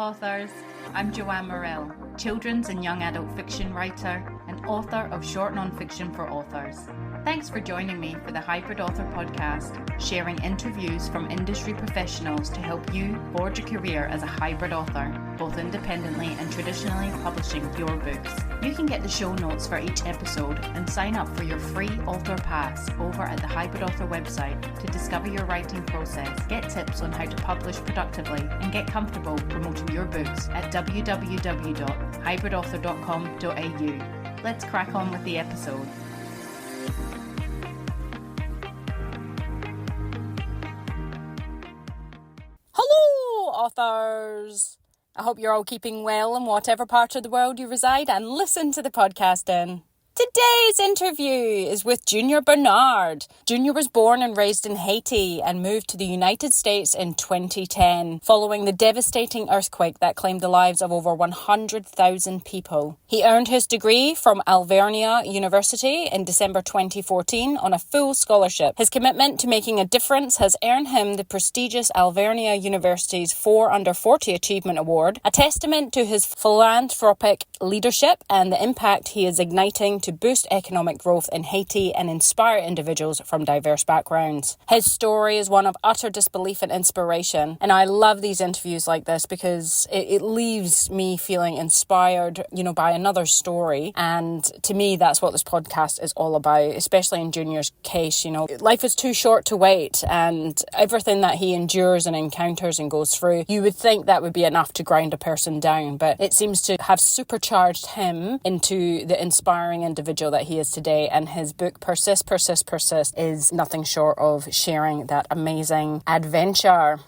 authors. I'm Joanne Morrell, children's and young adult fiction writer and author of short non-fiction for authors. Thanks for joining me for the Hybrid Author podcast, sharing interviews from industry professionals to help you forge a career as a hybrid author, both independently and traditionally publishing your books. You can get the show notes for each episode and sign up for your free author pass over at the Hybrid Author website to discover your writing process, get tips on how to publish productively, and get comfortable promoting your books at www.hybridauthor.com.au. Let's crack on with the episode. Hello, authors! I hope you're all keeping well in whatever part of the world you reside and listen to the podcast in. Today's interview is with Junior Bernard. Junior was born and raised in Haiti and moved to the United States in 2010, following the devastating earthquake that claimed the lives of over 100,000 people. He earned his degree from Alvernia University in December 2014 on a full scholarship. His commitment to making a difference has earned him the prestigious Alvernia University's 4 Under 40 Achievement Award, a testament to his philanthropic leadership and the impact he is igniting to boost economic growth in Haiti and inspire individuals from diverse backgrounds. His story is one of utter disbelief and inspiration, and I love these interviews like this because it leaves me feeling inspired, by another story, and to me that's what this podcast is all about, especially in Junior's case. Life is too short to wait, and everything that he endures and encounters and goes through, you would think that would be enough to grind a person down, but it seems to have supercharged him into the inspiring individual that he is today, and his book Persist, Persist, Persist is nothing short of sharing that amazing adventure.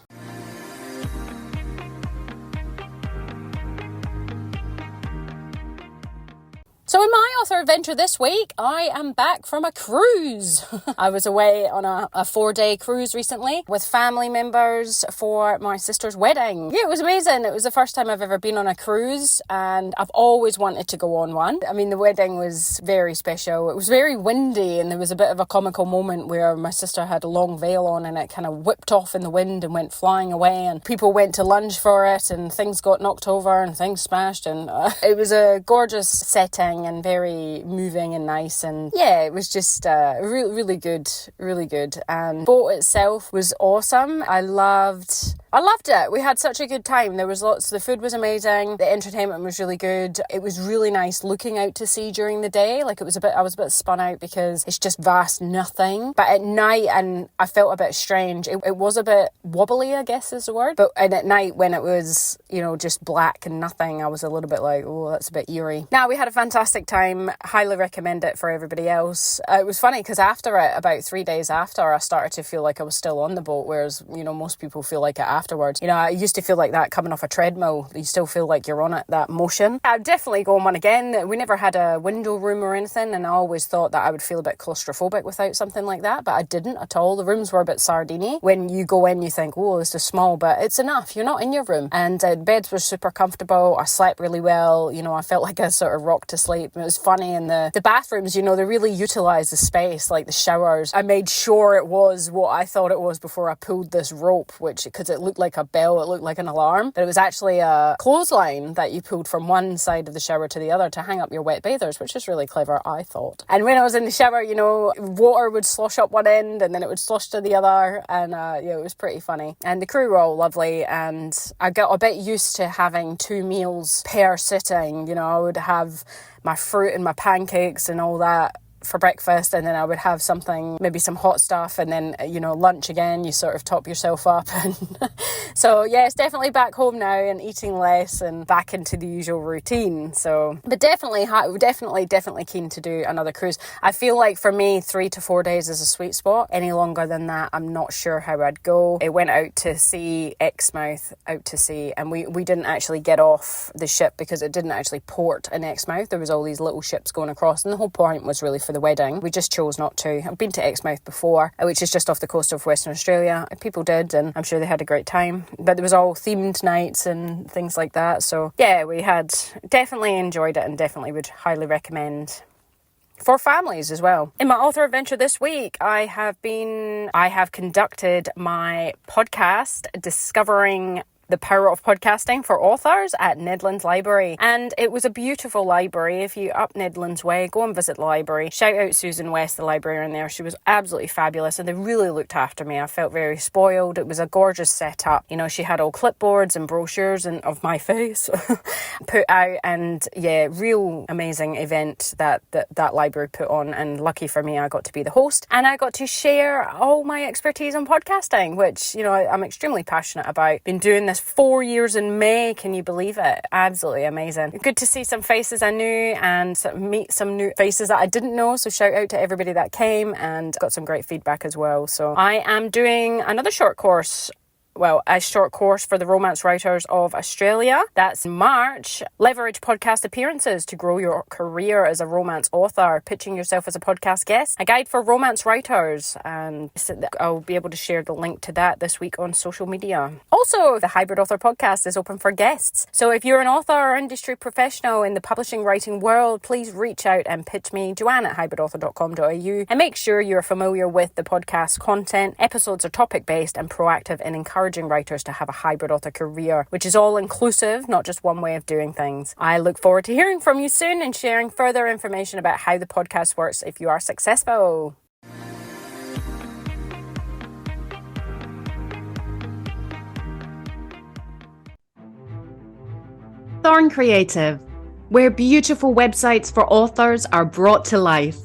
So in my author adventure this week, I am back from a cruise. I was away on a 4-day cruise recently with family members for my sister's wedding. Yeah, it was amazing. It was the first time I've ever been on a cruise, and I've always wanted to go on one. I mean, the wedding was very special. It was very windy, and there was a bit of a comical moment where my sister had a long veil on and it kind of whipped off in the wind and went flying away, and people went to lunge for it and things got knocked over and things smashed, and it was a gorgeous setting and very moving and nice, and yeah, it was just really good. And boat itself was awesome. I loved it. We had such a good time. There was the food was amazing, the entertainment was really good. It was really nice looking out to sea during the day. I was a bit spun out because it's just vast nothing, but at night, and I felt a bit strange, it was a bit wobbly, I guess is the word, and at night when it was just black and nothing, I was a little bit like, oh, that's a bit eerie. Now, we had a fantastic time. Highly recommend it for everybody else. It was funny because after it, about 3 days after, I started to feel like I was still on the boat, whereas most people feel like it afterwards. I used to feel like that coming off a treadmill. You still feel like you're on it, that motion. I'd definitely go on one again. We never had a window room or anything, and I always thought that I would feel a bit claustrophobic without something like that, but I didn't at all. The rooms were a bit sardine. When you go in, you think, oh, this is small, but it's enough. You're not in your room. And the beds were super comfortable. I slept really well. I felt like I sort of rocked to sleep. It was funny, and the bathrooms, they really utilise the space, like the showers. I made sure it was what I thought it was before I pulled this rope, because it looked like a bell, it looked like an alarm, but it was actually a clothesline that you pulled from one side of the shower to the other to hang up your wet bathers, which is really clever, I thought. And when I was in the shower, water would slosh up one end and then it would slosh to the other, and it was pretty funny. And the crew were all lovely, and I got a bit used to having 2 meals per sitting. I would have my fruit and my pancakes and all that for breakfast, and then I would have something, maybe some hot stuff, and then lunch again, you sort of top yourself up. And so yeah, it's definitely back home now and eating less and back into the usual routine. So but definitely keen to do another cruise. I feel like for me 3 to 4 days is a sweet spot. Any longer than that, I'm not sure how I'd go. It went out to sea, Exmouth, out to sea, and we didn't actually get off the ship because it didn't actually port in Exmouth. There was all these little ships going across, and the whole point was really for the wedding. We just chose not to. I've been to Exmouth before, which is just off the coast of Western Australia. People did, and I'm sure they had a great time, but there was all themed nights and things like that. So yeah, we had definitely enjoyed it, and definitely would highly recommend for families as well. In my author adventure this week, I have conducted my podcast, Discovering the power of podcasting for authors at Nedlands Library. And it was a beautiful library. If you're up Nedlands Way, go and visit the library. Shout out Susan West, the librarian there. She was absolutely fabulous and they really looked after me. I felt very spoiled. It was a gorgeous setup. You know, she had all clipboards and brochures and of my face put out, and yeah, real amazing event that library put on. And lucky for me, I got to be the host and I got to share all my expertise on podcasting, which, you know, I'm extremely passionate about. Been doing this 4 years in May. Can you believe it? Absolutely amazing. Good to see some faces I knew and meet some new faces that I didn't know. So shout out to everybody that came and got some great feedback as well. So I am doing another short course. Well, a short course for the Romance Writers of Australia. That's March. Leverage podcast appearances to grow your career as a romance author. Pitching yourself as a podcast guest. A guide for romance writers. And I'll be able to share the link to that this week on social media. Also, the Hybrid Author Podcast is open for guests. So if you're an author or industry professional in the publishing writing world, please reach out and pitch me, Joanne at hybridauthor.com.au. And make sure you're familiar with the podcast content. Episodes are topic-based and proactive in encouraging writers to have a hybrid author career, which is all inclusive, not just one way of doing things. I look forward to hearing from you soon and sharing further information about how the podcast works if you are successful. Thorn Creative, where beautiful websites for authors are brought to life.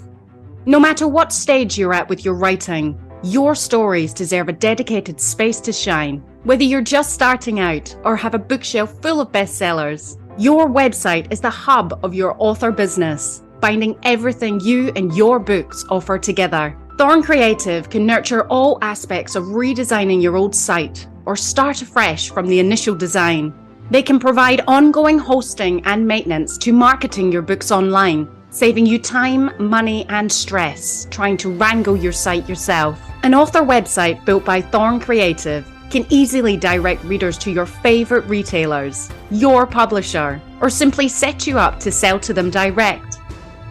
No matter what stage you're at with your writing, your stories deserve a dedicated space to shine. Whether you're just starting out or have a bookshelf full of bestsellers, your website is the hub of your author business, binding everything you and your books offer together. Thorn Creative can nurture all aspects of redesigning your old site or start afresh from the initial design. They can provide ongoing hosting and maintenance to marketing your books online, saving you time, money, and stress trying to wrangle your site yourself. An author website built by Thorn Creative can easily direct readers to your favorite retailers, your publisher, or simply set you up to sell to them direct.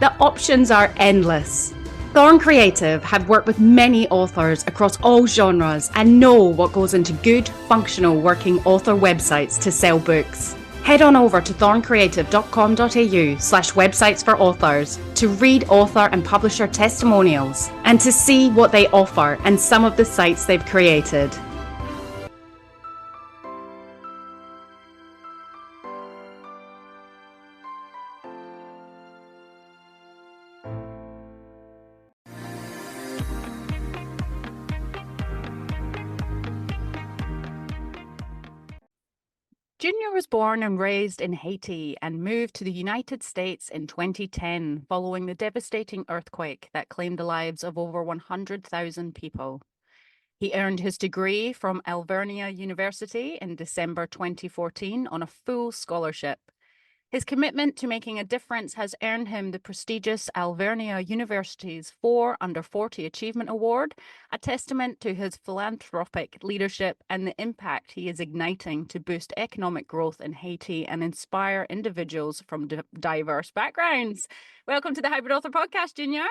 The options are endless. Thorn Creative have worked with many authors across all genres and know what goes into good, functional working author websites to sell books. Head on over to thorncreative.com.au/websites for authors to read author and publisher testimonials and to see what they offer and some of the sites they've created. Junior was born and raised in Haiti and moved to the United States in 2010 following the devastating earthquake that claimed the lives of over 100,000 people. He earned his degree from Alvernia University in December 2014 on a full scholarship. His commitment to making a difference has earned him the prestigious Alvernia University's 4 Under 40 Achievement Award, a testament to his philanthropic leadership and the impact he is igniting to boost economic growth in Haiti and inspire individuals from diverse backgrounds. Welcome to the Hybrid Author Podcast, Junior.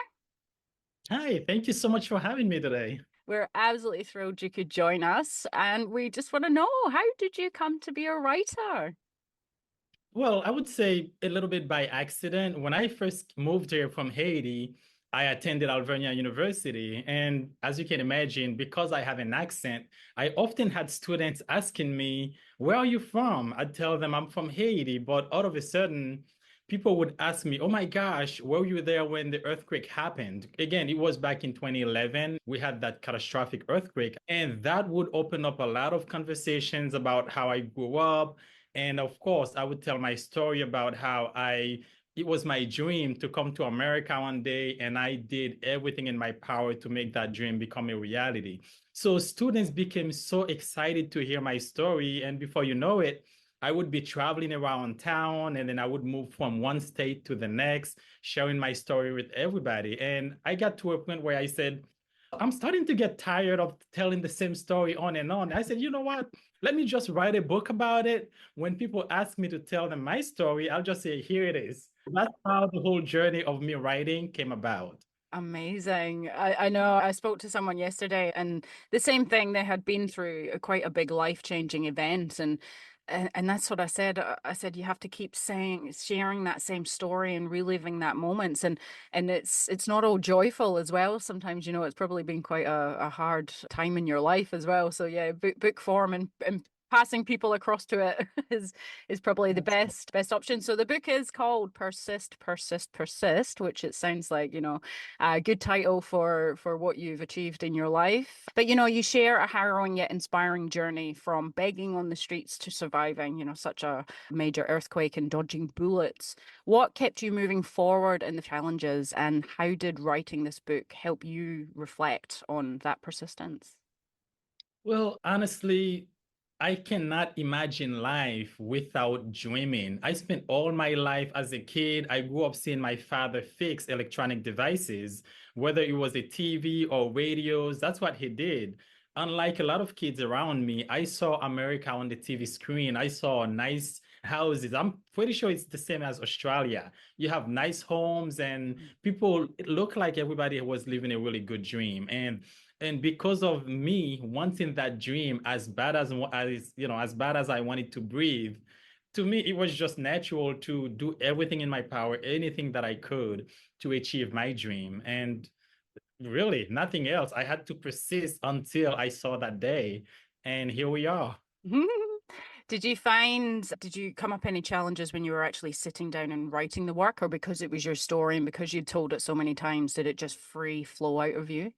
Hi, thank you so much for having me today. We're absolutely thrilled you could join us, and we just want to know, how did you come to be a writer? Well, I would say a little bit by accident. When I first moved here from Haiti, I attended Alvernia University. And as you can imagine, because I have an accent, I often had students asking me, where are you from? I'd tell them I'm from Haiti. But all of a sudden, people would ask me, oh my gosh, were you there when the earthquake happened? Again, it was back in 2011. We had that catastrophic earthquake. And that would open up a lot of conversations about how I grew up. And of course, I would tell my story about how it was my dream to come to America one day, and I did everything in my power to make that dream become a reality. So students became so excited to hear my story. And before you know it, I would be traveling around town, and then I would move from one state to the next, sharing my story with everybody. And I got to a point where I said, I'm starting to get tired of telling the same story on and on. I said, you know what? Let me just write a book about it. When people ask me to tell them my story, I'll just say, here it is. That's how the whole journey of me writing came about. Amazing. I know I spoke to someone yesterday and the same thing. They had been through quite a big life-changing event, and that's what I said. I said you have to keep saying, sharing that same story and reliving that moments, and it's not all joyful as well. Sometimes, it's probably been quite a hard time in your life as well. So yeah, book form and passing people across to it is probably the best option. So the book is called Persist, Persist, Persist, which it sounds like, a good title for what you've achieved in your life. But you share a harrowing yet inspiring journey from begging on the streets to surviving, such a major earthquake and dodging bullets. What kept you moving forward in the challenges, and how did writing this book help you reflect on that persistence? Well, honestly, I cannot imagine life without dreaming. I spent all my life as a kid. I grew up seeing my father fix electronic devices, whether it was a TV or radios. That's what he did. Unlike a lot of kids around me, I saw America on the TV screen. I saw nice houses. I'm pretty sure it's the same as Australia. You have nice homes and people, it looked like everybody was living a really good dream. And because of me wanting that dream as bad as bad as I wanted to breathe, to me it was just natural to do everything in my power, anything that I could, to achieve my dream. And really nothing else. I had to persist until I saw that day, and here we are. Did you come up any challenges when you were actually sitting down and writing the work, or because it was your story and because you'd told it so many times, did it just free flow out of you?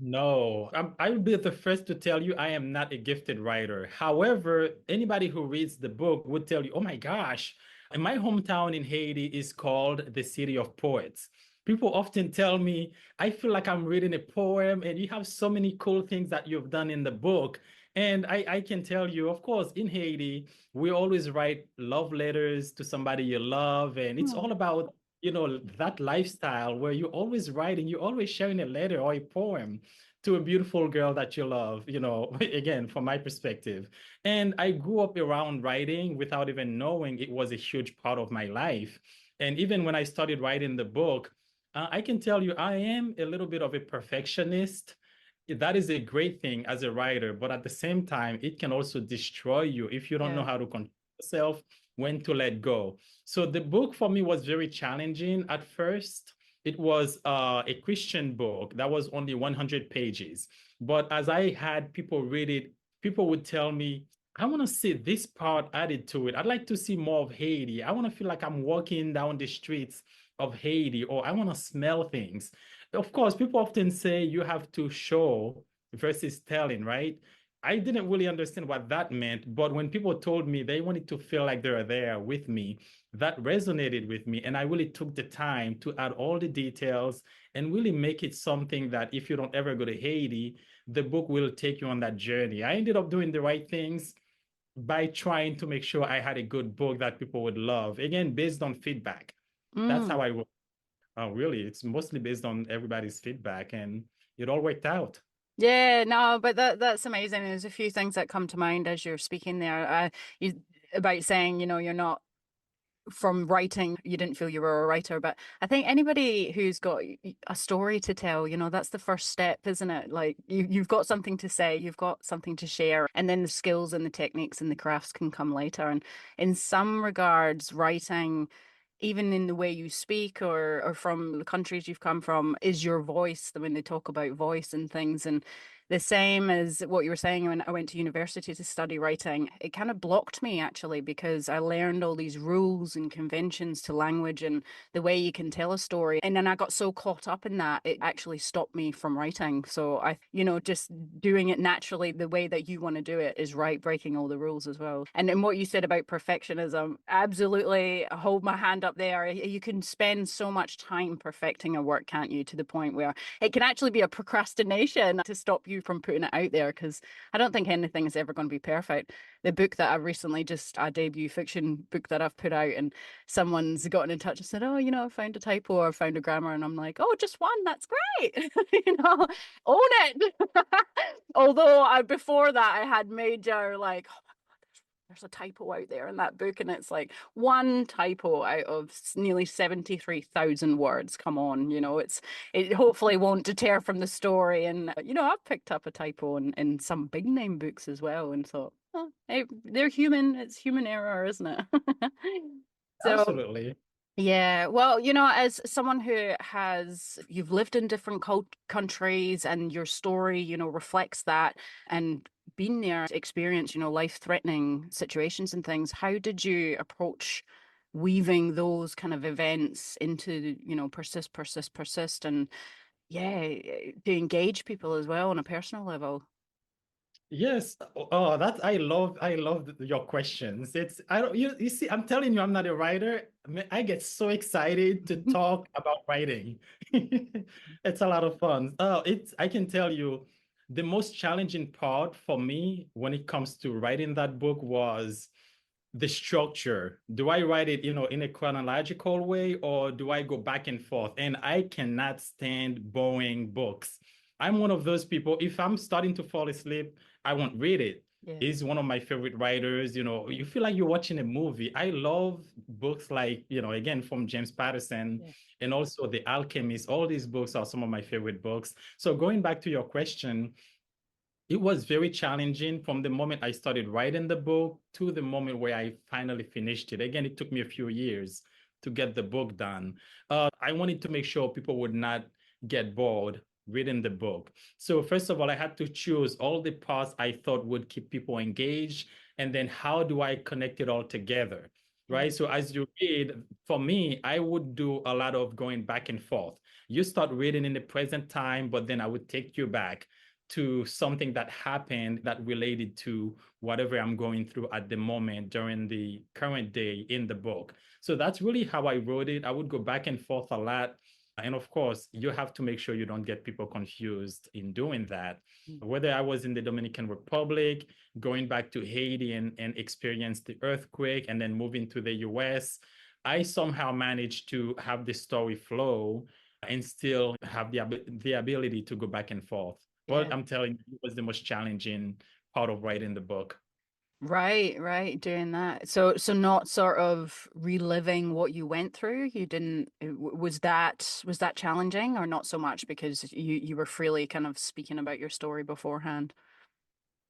No, I will be the first to tell you I am not a gifted writer. However, anybody who reads the book would tell you, oh my gosh, my hometown in Haiti is called the City of Poets. People often tell me, I feel like I'm reading a poem, and you have so many cool things that you've done in the book. And I can tell you, of course, in Haiti, we always write love letters to somebody you love. And it's all about that lifestyle where you're always writing, you're always sharing a letter or a poem to a beautiful girl that you love, again, from my perspective. And I grew up around writing without even knowing it was a huge part of my life. And even when I started writing the book, I can tell you I am a little bit of a perfectionist. That is a great thing as a writer, but at the same time, it can also destroy you if you don't know Yeah. how to control yourself, when to let go. So the book for me was very challenging at first. It was a Christian book that was only 100 pages. But as I had people read it, people would tell me, I want to see this part added to it. I'd like to see more of Haiti. I want to feel like I'm walking down the streets of Haiti, or I want to smell things. Of course, people often say you have to show versus telling, right? I didn't really understand what that meant, but when people told me they wanted to feel like they were there with me, that resonated with me. And I really took the time to add all the details and really make it something that if you don't ever go to Haiti, the book will take you on that journey. I ended up doing the right things by trying to make sure I had a good book that people would love. Again, based on feedback. That's how Mm. I work. Oh, really? It's mostly based on everybody's feedback, and it all worked out. Yeah, no, but that's amazing. There's a few things that come to mind as you're speaking there. About saying, you're not from writing, you didn't feel you were a writer, but I think anybody who's got a story to tell, that's the first step, isn't it? Like you've got something to say, you've got something to share, and then the skills and the techniques and the crafts can come later. And in some regards, writing, even in the way you speak or from the countries you've come from, is your voice when they talk about voice and things. And the same as what you were saying, when I went to university to study writing, it kind of blocked me actually, because I learned all these rules and conventions to language and the way you can tell a story. And then I got so caught up in that, it actually stopped me from writing. So just doing it naturally, the way that you want to do it is right, breaking all the rules as well. And then what you said about perfectionism, absolutely hold my hand up there. You can spend so much time perfecting a work, can't you, to the point where it can actually be a procrastination to stop you from putting it out there, because I don't think anything is ever going to be perfect. The book that I recently just, a debut fiction book that I've put out, and someone's gotten in touch and said, oh, I found a typo or I found a grammar. And I'm like, oh, just one. That's great. Own it. Although before that, I had major like, there's a typo out there in that book, and it's like one typo out of nearly 73,000 words. Come on, it hopefully won't deter from the story. And I've picked up a typo in some big name books as well, and thought, oh, hey, they're human. It's human error, isn't it? So Absolutely. yeah, well, as someone you've lived in different countries, and your story, reflects that, and been there, experienced, life-threatening situations and things. How did you approach weaving those kind of events into, persist, persist, persist, and yeah, to engage people as well on a personal level? Yes. Oh, I love your questions. It's I don't you see, I'm telling you, I'm not a writer. I get so excited to talk about writing. It's a lot of fun. I can tell you the most challenging part for me when it comes to writing that book was the structure. Do I write it, in a chronological way, or do I go back and forth? And I cannot stand boring books. I'm one of those people. If I'm starting to fall asleep, I won't read it. Yeah. He's one of my favorite writers. You feel like you're watching a movie. I love books like, again, from James Patterson Yeah. and also The Alchemist. All these books are some of my favorite books. So going back to your question, it was very challenging from the moment I started writing the book to the moment where I finally finished it. Again, it took me a few years to get the book done. I wanted to make sure people would not get bored reading the book. So first of all, I had to choose all the parts I thought would keep people engaged, and then how do I connect it all together? Right. So as you read, for me, I would do a lot of going back and forth. You start reading in the present time, but then I would take you back to something that happened that related to whatever I'm going through at the moment during the current day in the book. So that's really how I wrote it. I would go back and forth a lot. And of course, you have to make sure you don't get people confused in doing that. Whether I was in the Dominican Republic, going back to Haiti and experience the earthquake, and then moving to the US, I somehow managed to have the story flow and still have the ability to go back and forth. But Yeah. I'm telling you, it was the most challenging part of writing the book. Right, right, doing that. So not sort of reliving what you went through. You didn't, was that challenging, or not so much because you were freely kind of speaking about your story beforehand?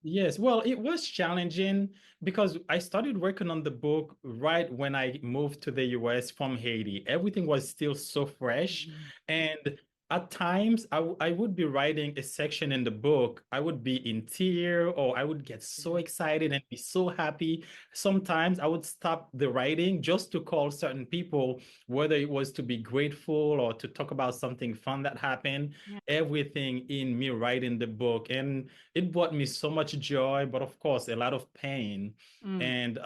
Yes, well, it was challenging because I started working on the book right when I moved to the US from Haiti. Everything was still so fresh. Mhm. And at times, I would be writing a section in the book. I would be in tear, or I would get so Yeah. excited and be so happy. Sometimes I would stop the writing just to call certain people, whether it was to be grateful or to talk about something fun that happened. Yeah. Everything in me writing the book. And it brought me so much joy, but of course, a lot of pain. Mm. And,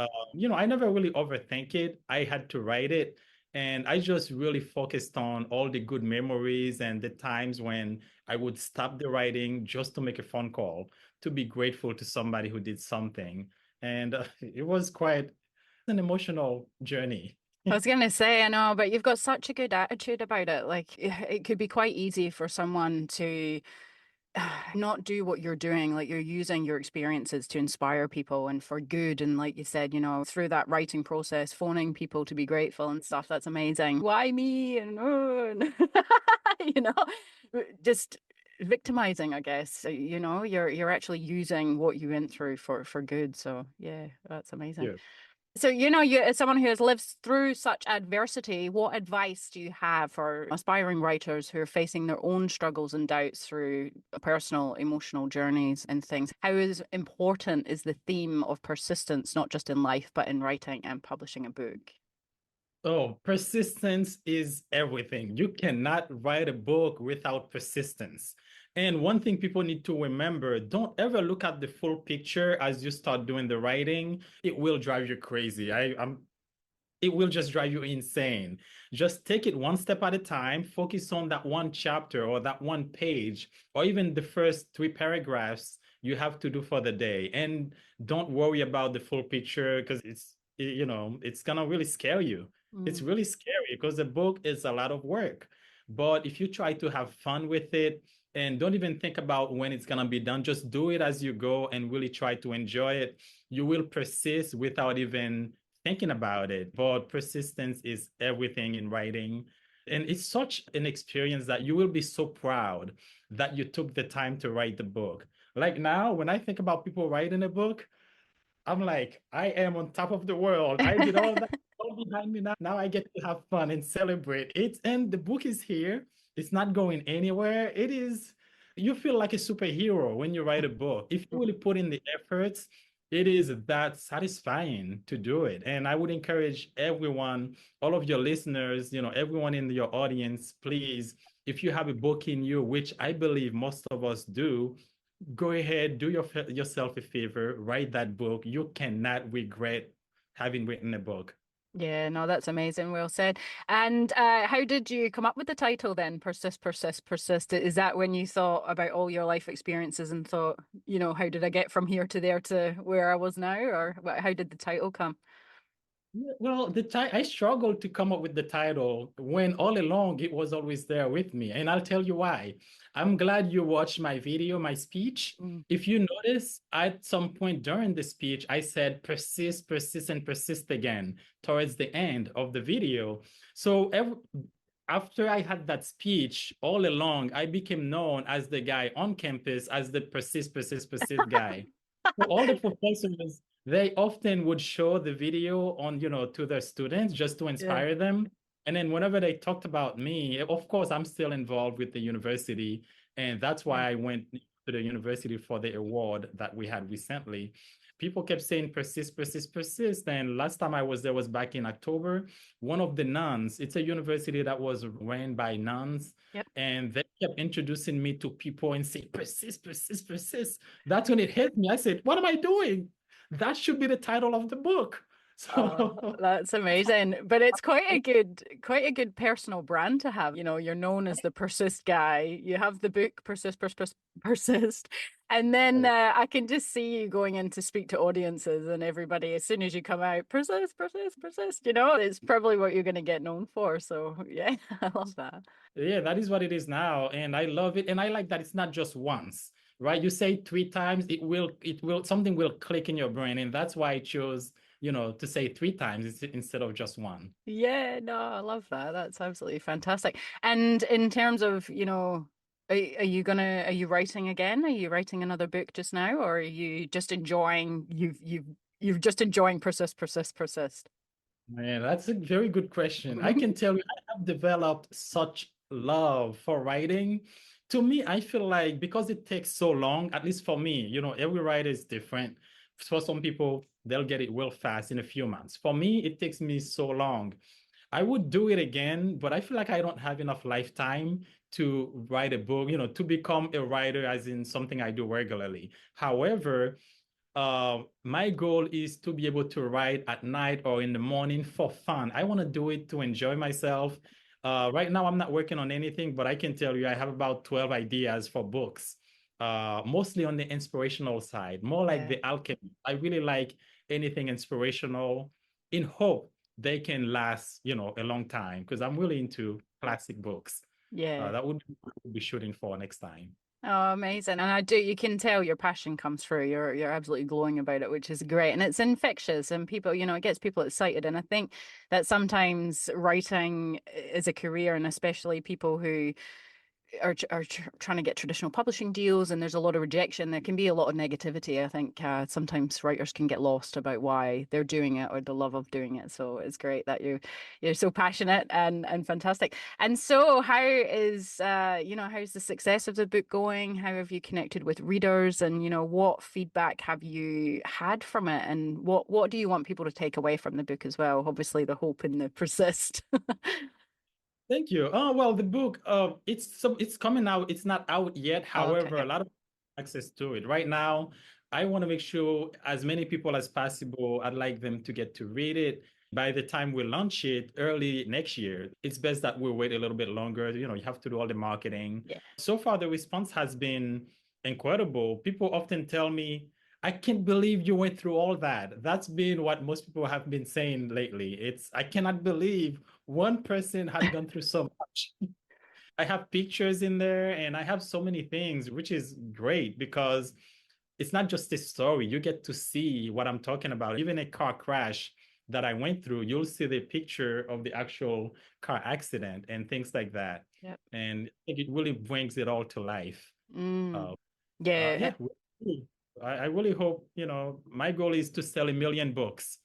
I never really overthink it. I had to write it. And I just really focused on all the good memories and the times when I would stop the writing just to make a phone call, to be grateful to somebody who did something. And it was quite an emotional journey. I was gonna say, I know, but you've got such a good attitude about it. Like, it could be quite easy for someone to not do what you're doing. Like, you're using your experiences to inspire people and for good. And like you said, through that writing process, phoning people to be grateful and stuff. That's amazing. Why me? And, oh, and you know, just victimizing, I guess. You're actually using what you went through for good. So yeah, that's amazing. Yeah. So, you as someone who has lived through such adversity, what advice do you have for aspiring writers who are facing their own struggles and doubts through personal, emotional journeys and things? How important is the theme of persistence, not just in life, but in writing and publishing a book? Oh, persistence is everything. You cannot write a book without persistence. And one thing people need to remember, don't ever look at the full picture as you start doing the writing. It will drive you crazy. It will just drive you insane. Just take it one step at a time, focus on that one chapter or that one page, or even the first three paragraphs you have to do for the day. And don't worry about the full picture because it's gonna really scare you. It's Mm. really scary because the book is a lot of work. But if you try to have fun with it and don't even think about when it's gonna be done, just do it as you go and really try to enjoy it, you will persist without even thinking about it. But persistence is everything in writing. And it's such an experience that you will be so proud that you took the time to write the book. Like now, when I think about people writing a book, I'm like, I am on top of the world. I did all that all behind me now. Now I get to have fun and celebrate it. And the book is here. It's not going anywhere. It is, you feel like a superhero when you write a book. If you really put in the efforts, it is that satisfying to do it. And I would encourage everyone, all of your listeners, everyone in your audience, please, if you have a book in you, which I believe most of us do, go ahead, do yourself a favor, write that book. You cannot regret having written a book. Yeah, no, that's amazing. Well said. And how did you come up with the title then? Persist, persist, persist. Is that when you thought about all your life experiences and thought, how did I get from here to there to where I was now? Or how did the title come? Well, I struggled to come up with the title when all along it was always there with me. And I'll tell you why. I'm glad you watched my video, my speech. Mm. If you notice, at some point during the speech, I said persist, persist, and persist again towards the end of the video. So after I had that speech, all along, I became known as the guy on campus as the persist, persist, persist guy. So all the professors, they often would show the video on, to their students just to Yeah. inspire them. And then whenever they talked about me, of course, I'm still involved with the university. And that's why I went to the university for the award that we had recently. People kept saying persist, persist, persist. And last time I was there was back in October. One of the nuns, it's a university that was ran by nuns. Yep. And they kept introducing me to people and saying, persist, persist, persist. That's when it hit me. I said, what am I doing? That should be the title of the book. Oh, So that's amazing. But it's quite a good personal brand to have. You're known as the persist guy. You have the book Persist, Persist, Persist. And then I can just see you going in to speak to audiences and everybody as soon as you come out, persist, persist, persist. It's probably what you're going to get known for. So yeah, I love that. yeah, that is what it is now. And I love it. And I like that it's not just once, right? You say 3 times, something will click in your brain. And that's why I chose, to say 3 times instead of just one. Yeah, no, I love that. That's absolutely fantastic. And in terms of, are you writing again? Are you writing another book just now, or are you just enjoying you've just enjoying persist, persist, persist? Man, that's a very good question. I can tell you, I have developed such love for writing. To me, I feel like because it takes so long, at least for me, every writer is different. For some people, they'll get it real fast in a few months. For me, it takes me so long. I would do it again, but I feel like I don't have enough lifetime to write a book, to become a writer, as in something I do regularly. However, my goal is to be able to write at night or in the morning for fun. I want to do it to enjoy myself. Right now, I'm not working on anything, but I can tell you I have about 12 ideas for books, mostly on the inspirational side, more like the alchemy. I really like anything inspirational in hope they can last, a long time, because I'm really into classic books. Yeah. That would be shooting for next time. Oh, amazing. And you can tell your passion comes through. You're absolutely glowing about it, which is great. And it's infectious and people, it gets people excited. And I think that sometimes writing is a career, and especially people who are trying to get traditional publishing deals, and there's a lot of rejection. There can be a lot of negativity. I think sometimes writers can get lost about why they're doing it or the love of doing it. So it's great that you're so passionate and fantastic. And so how's the success of the book going? How have you connected with readers, and what feedback have you had from it, and what do you want people to take away from the book as well? Obviously the hope and the persist. Thank you. Oh, well, the book, it's coming out. It's not out yet. Oh, okay. However, a lot of access to it. Right now, I want to make sure as many people as possible, I'd like them to get to read it. By the time we launch it early next year, it's best that we wait a little bit longer. You have to do all the marketing. Yeah. So far, the response has been incredible. People often tell me, I can't believe you went through all that. That's been what most people have been saying lately. I cannot believe one person had gone through so much. I have pictures in there and I have so many things, which is great because it's not just a story. You get to see what I'm talking about. Even a car crash that I went through, you'll see the picture of the actual car accident and things like that. Yep. And I think it really brings it all to life. Yeah. Yeah, I really hope, my goal is to sell 1 million books.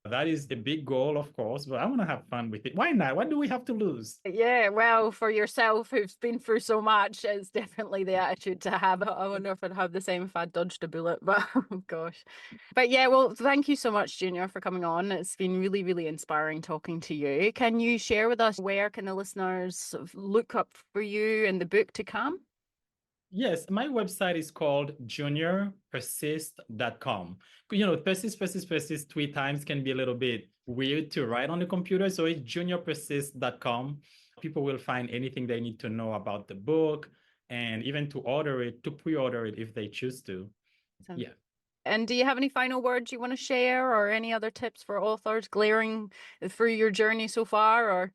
That is the big goal, of course, but I want to have fun with it. Why not? What do we have to lose? Yeah, well, for yourself who's been through so much, it's definitely the attitude to have. I wonder if I'd have the same if I dodged a bullet, but oh gosh. But yeah, well, thank you so much, Junior, for coming on. It's been really, really inspiring talking to you. Can you share with us where can the listeners sort of look up for you and the book to come? Yes, my website is called juniorpersist.com. Persist 3 times can be a little bit weird to write on the computer. So it's juniorpersist.com. People will find anything they need to know about the book and even to pre-order it if they choose to. Yeah. And do you have any final words you want to share or any other tips for authors glaring through your journey so far? Or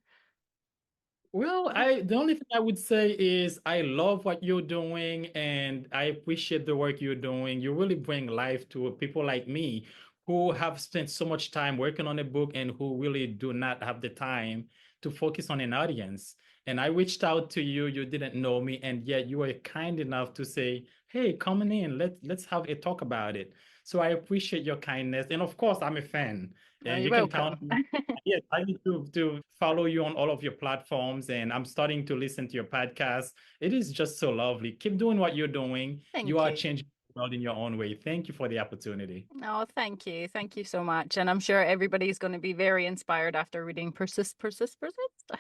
Well, the only thing I would say is I love what you're doing and I appreciate the work you're doing. You really bring life to people like me who have spent so much time working on a book and who really do not have the time to focus on an audience. And I reached out to you, you didn't know me, and yet you were kind enough to say, "Hey, come in, let's have a talk about it." So I appreciate your kindness. And of course, I'm a fan. And you're you can count welcome. on me. Yes, I need to follow you on all of your platforms, and I'm starting to listen to your podcast. It is just so lovely. Keep doing what you're doing. Thank You are you. changing the world in your own way. Thank you for the opportunity. Oh, thank you. Thank you so much. And I'm sure everybody's going to be very inspired after reading Persist, Persist, Persist.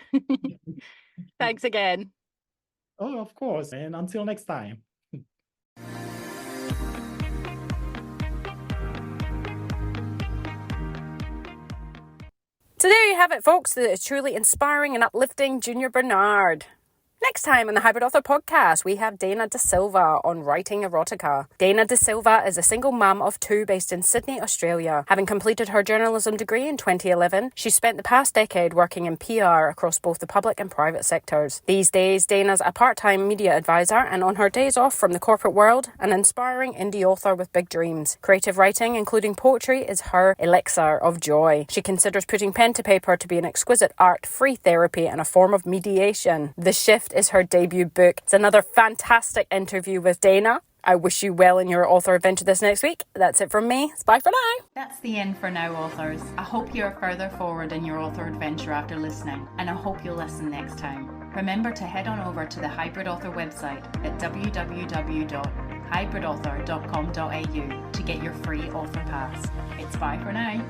Thanks again. Oh, of course. And until next time. So there you have it, folks. The truly inspiring and uplifting Junior Bernard. Next time on the Hybrid Author Podcast, we have Dana De Silva on writing erotica. Dana De Silva is a single mum of 2 based in Sydney, Australia. Having completed her journalism degree in 2011, she spent the past decade working in PR across both the public and private sectors. These days, Dana's a part-time media advisor and on her days off from the corporate world, an inspiring indie author with big dreams. Creative writing, including poetry, is her elixir of joy. She considers putting pen to paper to be an exquisite art, free therapy and a form of mediation. The Shift is her debut book. It's another fantastic interview with Dana. I wish you well in your author adventure this next week. That's it from me. Bye for now. That's the end for now, authors. I hope you are further forward in your author adventure after listening, and I hope you'll listen next time. Remember to head on over to the Hybrid Author website at www.hybridauthor.com.au to get your free author pass. It's bye for now.